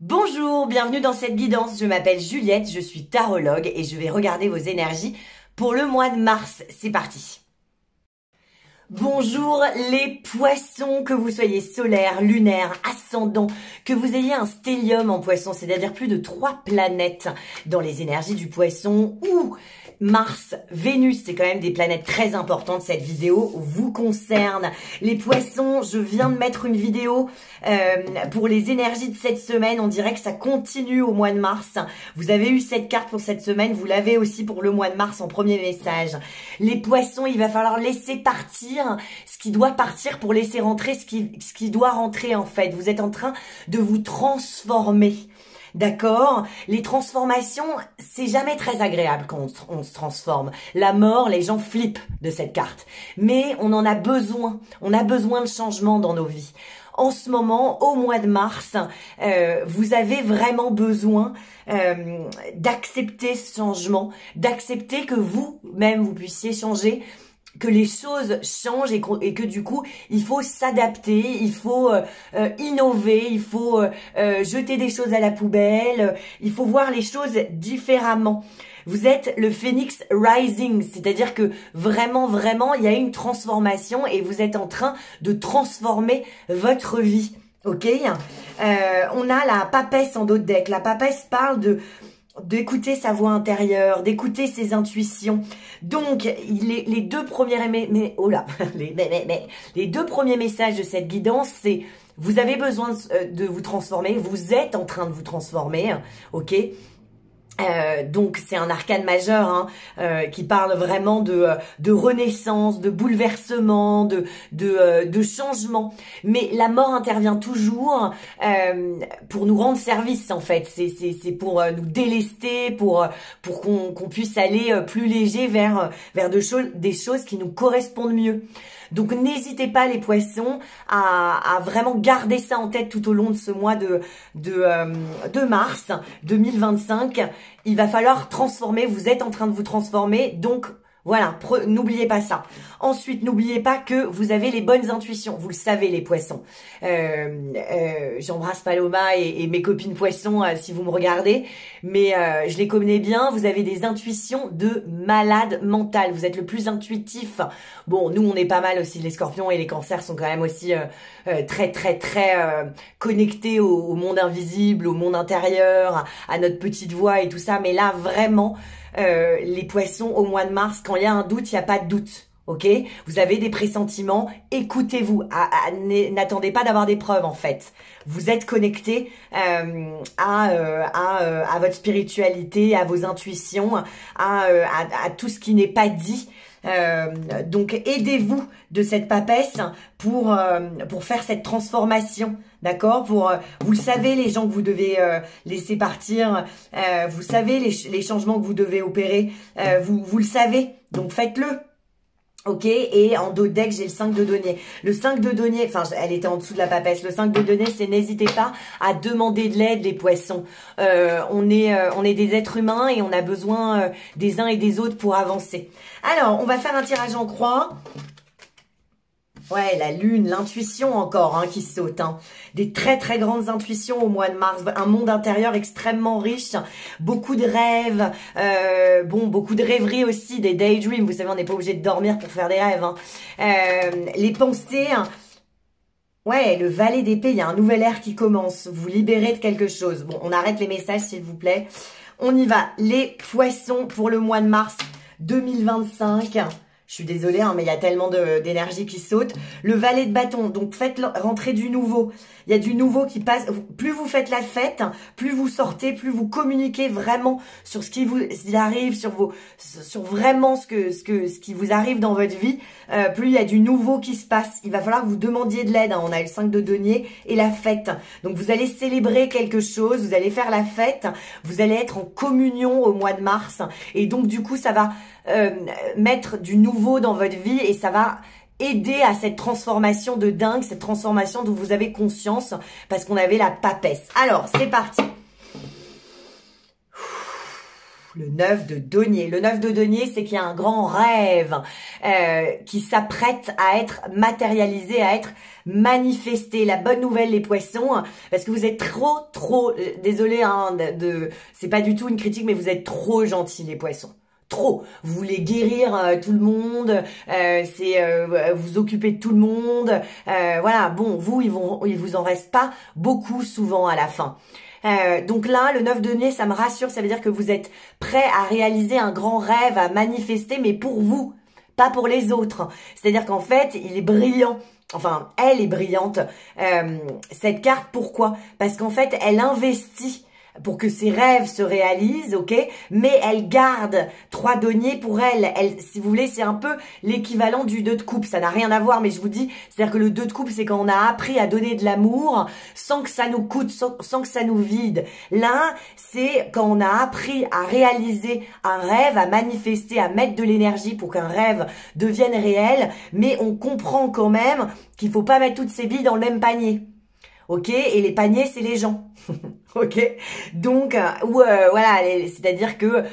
Bonjour, bienvenue dans cette guidance. Je m'appelle Juliette, je suis tarologue et je vais regarder vos énergies pour le mois de mars. C'est parti. Bonjour les poissons, que vous soyez solaire, lunaire, ascendant, que vous ayez un stellium en poisson, c'est-à-dire plus de 3 planètes dans les énergies du poisson, ou Mars, Vénus, c'est quand même des planètes très importantes. Cette vidéo vous concerne. Les poissons, je viens de mettre une vidéo pour les énergies de cette semaine. On dirait que ça continue au mois de mars. Vous avez eu cette carte pour cette semaine, vous l'avez aussi pour le mois de mars en premier message. Les poissons, il va falloir laisser partir ce qui doit partir pour laisser rentrer ce qui doit rentrer en fait. Vous êtes en train de vous transformer. D'accord? Les transformations, c'est jamais très agréable quand on se transforme. La mort, les gens flippent de cette carte. Mais on en a besoin. On a besoin de changement dans nos vies. En ce moment, au mois de mars, vous avez vraiment besoin d'accepter ce changement, d'accepter que vous-même, vous puissiez changer, que les choses changent et que du coup, il faut s'adapter, il faut innover, il faut jeter des choses à la poubelle, il faut voir les choses différemment. Vous êtes le Phoenix Rising, c'est-à-dire que vraiment, il y a une transformation et vous êtes en train de transformer votre vie. Ok, on a la papesse en dos de deck. La papesse parle d'écouter sa voix intérieure, d'écouter ses intuitions. Donc, les deux premiers les deux premiers messages de cette guidance, c'est vous avez besoin de vous transformer, vous êtes en train de vous transformer, ok? Donc c'est un arcane majeur qui parle vraiment de renaissance, de bouleversement, de changement. Mais la mort intervient toujours pour nous rendre service en fait. C'est pour nous délester, pour qu'on puisse aller plus léger vers des choses qui nous correspondent mieux. Donc n'hésitez pas les poissons à vraiment garder ça en tête tout au long de ce mois de mars 2025. Il va falloir transformer, vous êtes en train de vous transformer, donc voilà, n'oubliez pas ça. Ensuite, n'oubliez pas que vous avez les bonnes intuitions. Vous le savez, les poissons. J'embrasse Paloma et mes copines poissons si vous me regardez. Mais je les connais bien. Vous avez des intuitions de malade mental. Vous êtes le plus intuitif. Bon, nous, on est pas mal aussi. Les scorpions et les cancers sont quand même aussi très connectés au monde invisible, au monde intérieur, à notre petite voix et tout ça. Mais là, vraiment... les poissons au mois de mars, quand il y a un doute, il n'y a pas de doute. Ok? Vous avez des pressentiments, écoutez-vous. N'attendez pas d'avoir des preuves en fait. Vous êtes connecté à votre spiritualité, à vos intuitions, à tout ce qui n'est pas dit. Donc aidez-vous de cette papesse pour faire cette transformation, d'accord, vous le savez, les gens que vous devez laisser partir, vous savez les changements que vous devez opérer, vous le savez, donc faites-le. Ok, et en dos de deck, j'ai le 5 de denier. Le 5 de denier, enfin, elle était en dessous de la papesse. Le 5 de denier, c'est n'hésitez pas à demander de l'aide, les poissons. On est des êtres humains et on a besoin des uns et des autres pour avancer. Alors, on va faire un tirage en croix. Ouais, la lune, l'intuition encore qui saute. Des très grandes intuitions au mois de mars. Un monde intérieur extrêmement riche. Beaucoup de rêves. Beaucoup de rêveries aussi. Des daydreams. Vous savez, on n'est pas obligé de dormir pour faire des rêves. Les pensées... Ouais, le valet d'épée, il y a un nouvel ère qui commence. Vous libérez de quelque chose. Bon, on arrête les messages, s'il vous plaît. On y va. Les poissons pour le mois de mars 2025. Je suis désolée, mais il y a tellement d'énergie qui saute. Le valet de bâton, donc faites rentrer du nouveau. Il y a du nouveau qui passe. Plus vous faites la fête, plus vous sortez, plus vous communiquez vraiment sur ce qui vous arrive, sur vraiment ce qui vous arrive dans votre vie. Plus il y a du nouveau qui se passe. Il va falloir que vous demandiez de l'aide. On a le 5 de denier et la fête. Donc vous allez célébrer quelque chose, vous allez faire la fête, vous allez être en communion au mois de mars. Et donc du coup, ça va mettre du nouveau dans votre vie et ça va aider à cette transformation de dingue, cette transformation dont vous avez conscience parce qu'on avait la papesse. Alors, c'est parti. le 9 de denier. Le 9 de denier, c'est qu'il y a un grand rêve qui s'apprête à être matérialisé, à être manifesté. La bonne nouvelle, les poissons, parce que vous êtes trop, désolé, hein, c'est pas du tout une critique, mais vous êtes trop gentils, les poissons. Trop. Vous voulez guérir tout le monde, vous occuper de tout le monde. Voilà, bon, vous, il vous en reste pas beaucoup souvent à la fin. Donc là, le 9 de denier, ça me rassure, ça veut dire que vous êtes prêt à réaliser un grand rêve, à manifester, mais pour vous, pas pour les autres. C'est-à-dire qu'en fait, il est brillant. Enfin, elle est brillante, cette carte. Pourquoi? Parce qu'en fait, elle investit pour que ses rêves se réalisent, ok? Mais elle garde 3 deniers pour elle. Si vous voulez, c'est un peu l'équivalent du 2 de coupe. Ça n'a rien à voir, mais je vous dis, c'est-à-dire que le 2 de coupe, c'est quand on a appris à donner de l'amour sans que ça nous coûte, sans que ça nous vide. Là, c'est quand on a appris à réaliser un rêve, à manifester, à mettre de l'énergie pour qu'un rêve devienne réel, mais on comprend quand même qu'il faut pas mettre toutes ses billes dans le même panier. Ok, et les paniers, c'est les gens. Ok, donc voilà, c'est-à-dire que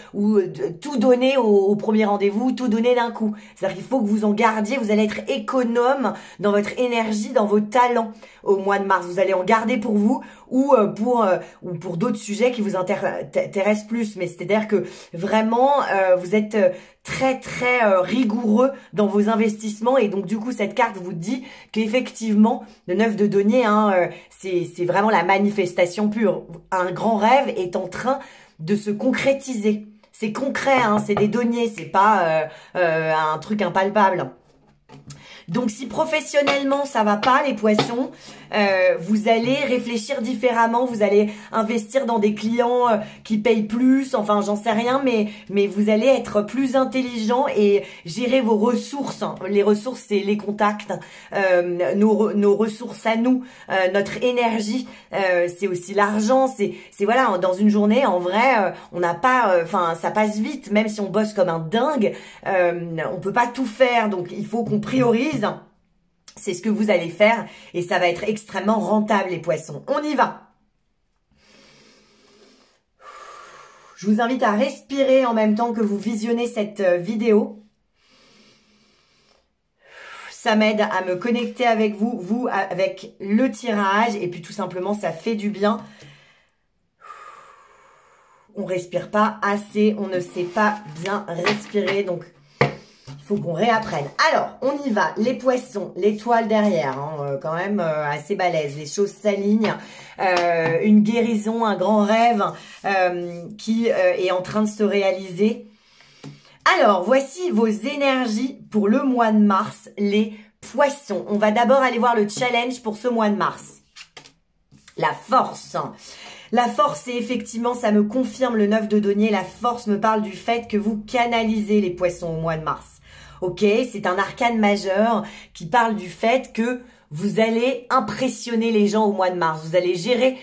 tout donner au premier rendez-vous, tout donner d'un coup. C'est-à-dire qu'il faut que vous en gardiez. Vous allez être économe dans votre énergie, dans vos talents au mois de mars. Vous allez en garder pour vous ou pour d'autres sujets qui vous intéressent plus. Mais c'est-à-dire que vraiment, vous êtes très rigoureux dans vos investissements, et donc du coup cette carte vous dit qu'effectivement le 9 de denier, hein, c'est vraiment la manifestation pure. Un grand rêve est en train de se concrétiser. C'est concret, hein, c'est des deniers, c'est pas un truc impalpable. Donc si professionnellement ça va pas, les poissons, vous allez réfléchir différemment, vous allez investir dans des clients qui payent plus, enfin j'en sais rien, mais vous allez être plus intelligent et gérer vos ressources. Les ressources, c'est les contacts, nos ressources à nous, notre énergie, c'est aussi l'argent, c'est voilà, dans une journée, en vrai, on n'a pas, enfin ça passe vite, même si on bosse comme un dingue, on peut pas tout faire, donc il faut qu'on priorise. C'est ce que vous allez faire et ça va être extrêmement rentable, les poissons. On y va. Je vous invite à respirer en même temps que vous visionnez cette vidéo. Ça m'aide à me connecter avec vous avec le tirage, et puis tout simplement ça fait du bien. On respire pas assez, on ne sait pas bien respirer, donc il faut qu'on réapprenne. Alors, on y va. Les poissons, l'étoile derrière, hein, quand même assez balèze. Les choses s'alignent. Une guérison, un grand rêve qui est en train de se réaliser. Alors, voici vos énergies pour le mois de mars, les poissons. On va d'abord aller voir le challenge pour ce mois de mars. La force. La force, c'est effectivement, ça me confirme le 9 de denier. La force me parle du fait que vous canalisez les poissons au mois de mars. Ok, c'est un arcane majeur qui parle du fait que vous allez impressionner les gens au mois de mars. Vous allez gérer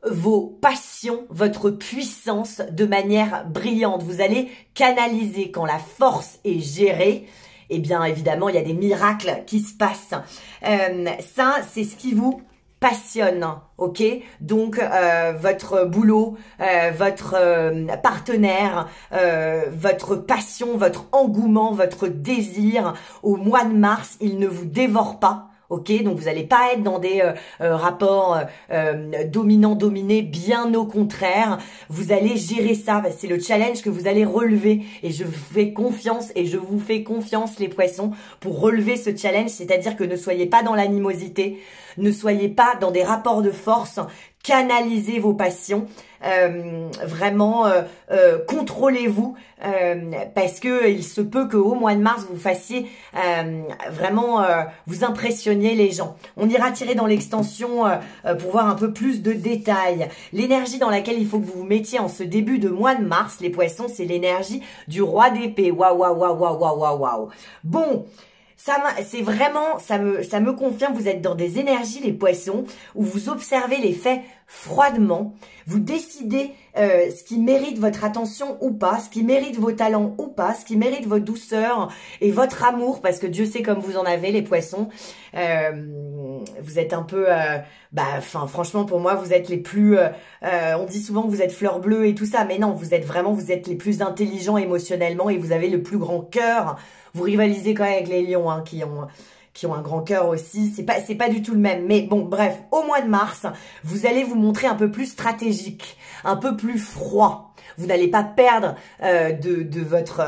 vos passions, votre puissance de manière brillante. Vous allez canaliser. Quand la force est gérée, eh bien évidemment, il y a des miracles qui se passent. Ça, c'est ce qui vous passionne, ok? Donc votre boulot, votre partenaire, votre passion, votre engouement, votre désir au mois de mars, il ne vous dévore pas. Ok, donc vous n'allez pas être dans des rapports dominant-dominé, bien au contraire. Vous allez gérer ça, c'est le challenge que vous allez relever, et je vous fais confiance, et je vous fais confiance, les poissons, pour relever ce challenge. C'est-à-dire que ne soyez pas dans l'animosité, ne soyez pas dans des rapports de force, canalisez vos passions, vraiment contrôlez-vous, parce que il se peut qu'au mois de mars vous fassiez vraiment vous impressionniez les gens. On ira tirer dans l'extension pour voir un peu plus de détails. L'énergie dans laquelle il faut que vous vous mettiez en ce début de mois de mars, les poissons, c'est l'énergie du roi d'épée. Waouh, waouh, waouh, waouh, waouh, waouh, waouh. Bon, c'est vraiment, ça me confirme, vous êtes dans des énergies, les poissons, où vous observez les faits froidement. Vous décidez ce qui mérite votre attention ou pas, ce qui mérite vos talents ou pas, ce qui mérite votre douceur et votre amour, parce que Dieu sait comme vous en avez, les poissons. Vous êtes un peu... franchement, pour moi, vous êtes les plus... on dit souvent que vous êtes fleur bleue et tout ça, mais non, vous êtes les plus intelligents émotionnellement et vous avez le plus grand cœur. Vous rivalisez quand même avec les lions, hein, qui ont un grand cœur aussi, c'est pas du tout le même. Mais bon, bref, au mois de mars, vous allez vous montrer un peu plus stratégique, un peu plus froid. Vous n'allez pas perdre de votre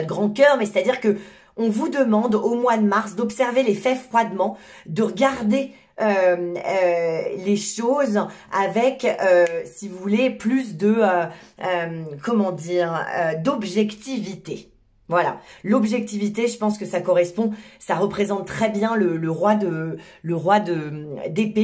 grand cœur, mais c'est-à-dire que on vous demande au mois de mars d'observer les faits froidement, de regarder les choses avec, si vous voulez, plus de, d'objectivité. Voilà, l'objectivité, je pense que ça correspond, ça représente très bien le roi d'épée,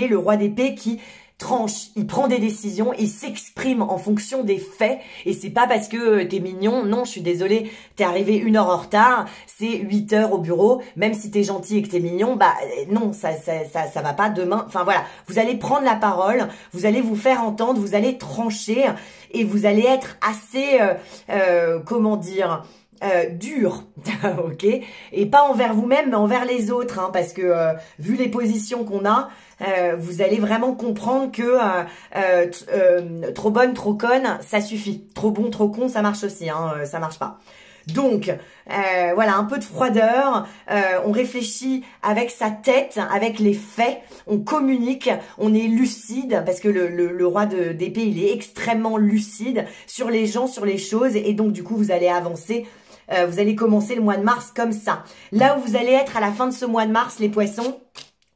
le roi d'épée qui tranche, il prend des décisions, il s'exprime en fonction des faits et c'est pas parce que t'es mignon, non, je suis désolée, t'es arrivé 1 heure en retard, c'est 8 heures au bureau, même si t'es gentil et que t'es mignon, non, ça va pas demain, enfin voilà, vous allez prendre la parole, vous allez vous faire entendre, vous allez trancher et vous allez être assez, dur, ok, et pas envers vous-même mais envers les autres, hein, parce que vu les positions qu'on a, vous allez vraiment comprendre que trop bonne, trop conne, ça suffit. Trop bon, trop con, ça marche aussi, hein, ça marche pas. Donc, voilà, un peu de froideur, on réfléchit avec sa tête, avec les faits, on communique, on est lucide, parce que le roi d'épée, il est extrêmement lucide sur les gens, sur les choses, et donc du coup, vous allez avancer. Vous allez commencer le mois de mars comme ça. Là où vous allez être à la fin de ce mois de mars, les poissons,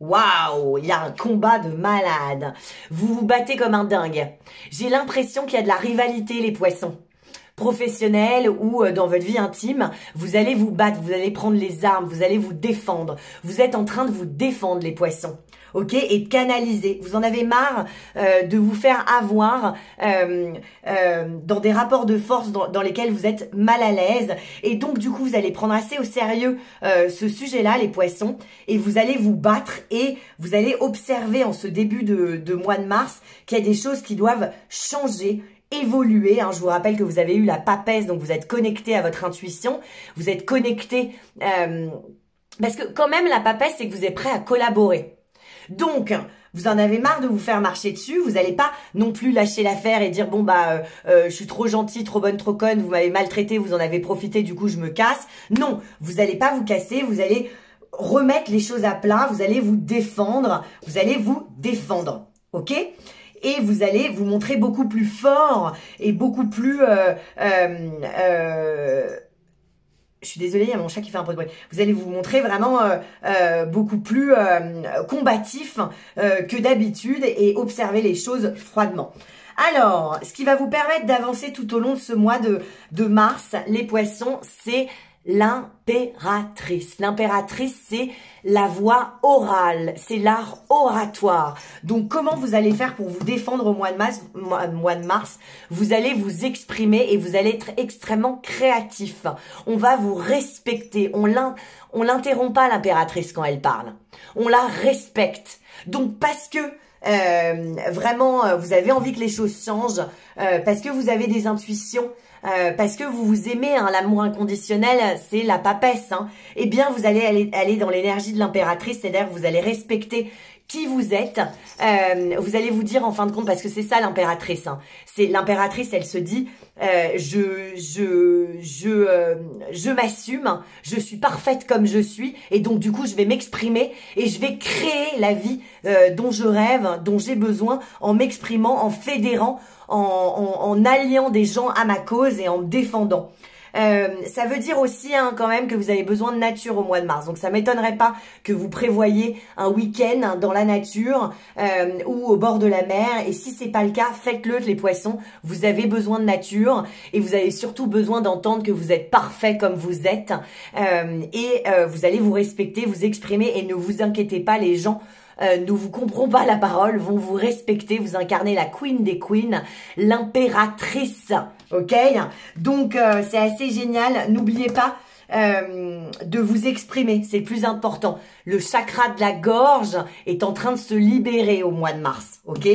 waouh, il y a un combat de malade. Vous vous battez comme un dingue. J'ai l'impression qu'il y a de la rivalité, les poissons. Professionnelle ou dans votre vie intime, vous allez vous battre, vous allez prendre les armes, vous allez vous défendre. Vous êtes en train de vous défendre, les poissons. Ok, et de canaliser. Vous en avez marre de vous faire avoir dans des rapports de force dans lesquels vous êtes mal à l'aise. Et donc, du coup, vous allez prendre assez au sérieux ce sujet-là, les poissons, et vous allez vous battre et vous allez observer en ce début de mois de mars qu'il y a des choses qui doivent changer, évoluer. Hein. Je vous rappelle que vous avez eu la papesse, donc vous êtes connecté à votre intuition, vous êtes connecté... parce que quand même, la papesse, c'est que vous êtes prêt à collaborer. Donc, vous en avez marre de vous faire marcher dessus, vous n'allez pas non plus lâcher l'affaire et dire bon je suis trop gentille, trop bonne, trop conne, vous m'avez maltraité, vous en avez profité, du coup je me casse. Non, vous n'allez pas vous casser, vous allez remettre les choses à plat, vous allez vous défendre, ok? Et vous allez vous montrer beaucoup plus fort et beaucoup plus... je suis désolée, il y a mon chat qui fait un peu de bruit. Vous allez vous montrer vraiment beaucoup plus combatif que d'habitude et observer les choses froidement. Alors, ce qui va vous permettre d'avancer tout au long de ce mois de mars, les poissons, c'est l'impératrice. L'impératrice, c'est la voix orale, c'est l'art oratoire. Donc, comment vous allez faire pour vous défendre au mois de mars? Vous allez vous exprimer et vous allez être extrêmement créatif. On va vous respecter. On l'interrompt pas, l'impératrice, quand elle parle. On la respecte. Donc, parce que vraiment, vous avez envie que les choses changent, parce que vous avez des intuitions, parce que vous vous aimez, hein, l'amour inconditionnel, c'est la papesse, hein, eh bien, vous allez aller dans l'énergie de l'impératrice, c'est-à-dire que vous allez respecter qui vous êtes, vous allez vous dire en fin de compte, parce que c'est ça l'impératrice, hein, c'est l'impératrice, elle se dit, je m'assume, je suis parfaite comme je suis, et donc du coup je vais m'exprimer et je vais créer la vie dont je rêve, dont j'ai besoin, en m'exprimant, en fédérant, en alliant des gens à ma cause et en me défendant. Ça veut dire aussi, hein, quand même, que vous avez besoin de nature au mois de mars. Donc ça m'étonnerait pas que vous prévoyiez un week-end dans la nature ou au bord de la mer. Et si c'est pas le cas, faites-le, les poissons. Vous avez besoin de nature et vous avez surtout besoin d'entendre que vous êtes parfait comme vous êtes. Vous allez vous respecter, vous exprimer et ne vous inquiétez pas, les gens ne vous comprendront pas la parole, vont vous respecter, vous incarnez la queen des queens, l'impératrice, ok? Donc c'est assez génial, n'oubliez pas de vous exprimer, c'est le plus important. Le chakra de la gorge est en train de se libérer au mois de mars, ok?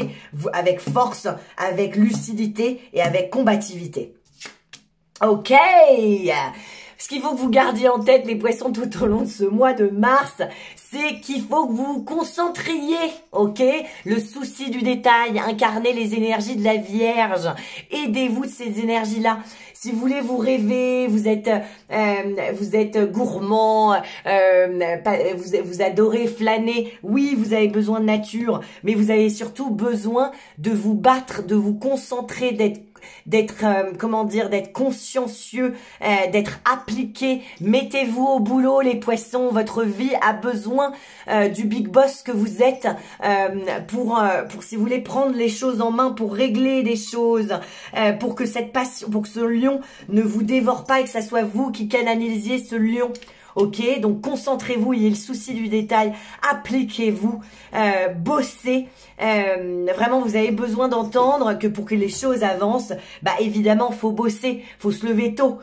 Avec force, avec lucidité et avec combativité. Ok. Ce qu'il faut que vous gardiez en tête, les poissons, tout au long de ce mois de mars, c'est qu'il faut que vous vous concentriez, ok? Le souci du détail, incarnez les énergies de la Vierge. Aidez-vous de ces énergies-là. Si vous voulez vous rêver, vous êtes gourmand, vous adorez flâner. Oui, vous avez besoin de nature, mais vous avez surtout besoin de vous battre, de vous concentrer, d'être consciencieux, d'être appliqué. Mettez-vous au boulot, les poissons. Votre vie a besoin du big boss que vous êtes pour si vous voulez prendre les choses en main, pour régler des choses, pour que cette passion, pour que ce lion ne vous dévore pas et que ça soit vous qui canalisiez ce lion. Ok, donc concentrez-vous, ayez le souci du détail, appliquez-vous, bossez. Vraiment, vous avez besoin d'entendre que pour que les choses avancent, bah évidemment, faut bosser, faut se lever tôt,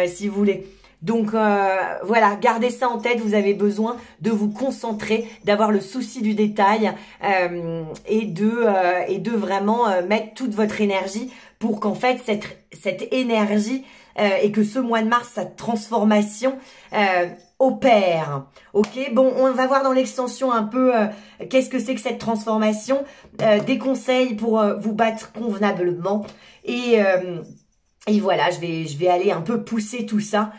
si vous voulez. Donc voilà, gardez ça en tête, vous avez besoin de vous concentrer, d'avoir le souci du détail et de vraiment mettre toute votre énergie pour qu'en fait cette énergie et que ce mois de mars, sa transformation opère. Ok, bon, on va voir dans l'extension un peu qu'est-ce que c'est que cette transformation, des conseils pour vous battre convenablement et voilà, je vais aller un peu pousser tout ça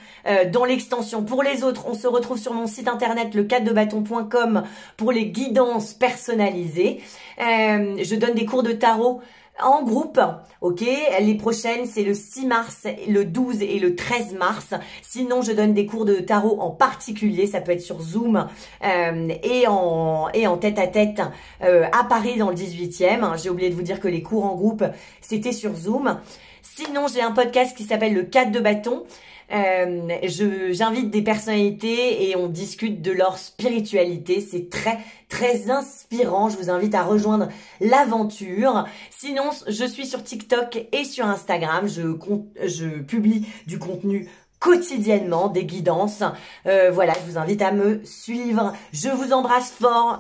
dans l'extension. Pour les autres, on se retrouve sur mon site internet le4debâton.com pour les guidances personnalisées. Je donne des cours de tarot en groupe, ok? Les prochaines, c'est le 6 mars, le 12 et le 13 mars. Sinon, je donne des cours de tarot en particulier. Ça peut être sur Zoom et en tête-à-tête à Paris dans le 18e. J'ai oublié de vous dire que les cours en groupe, c'était sur Zoom. Sinon, j'ai un podcast qui s'appelle le 4 de bâton. J'invite des personnalités et on discute de leur spiritualité. C'est très, très inspirant. Je vous invite à rejoindre l'aventure. Sinon, je suis sur TikTok et sur Instagram. Je publie du contenu quotidiennement, des guidances. Voilà, je vous invite à me suivre. Je vous embrasse fort.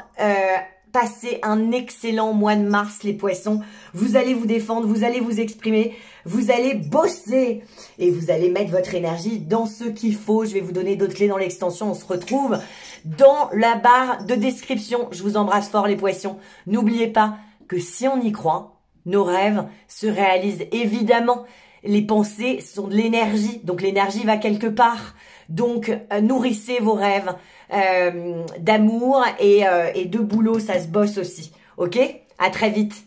Passez un excellent mois de mars, les poissons. Vous allez vous défendre, vous allez vous exprimer, vous allez bosser et vous allez mettre votre énergie dans ce qu'il faut. Je vais vous donner d'autres clés dans l'extension. On se retrouve dans la barre de description. Je vous embrasse fort, les poissons. N'oubliez pas que si on y croit, nos rêves se réalisent. Évidemment, les pensées sont de l'énergie. Donc, l'énergie va quelque part. Donc, nourrissez vos rêves d'amour et de boulot. Ça se bosse aussi. Ok? À très vite.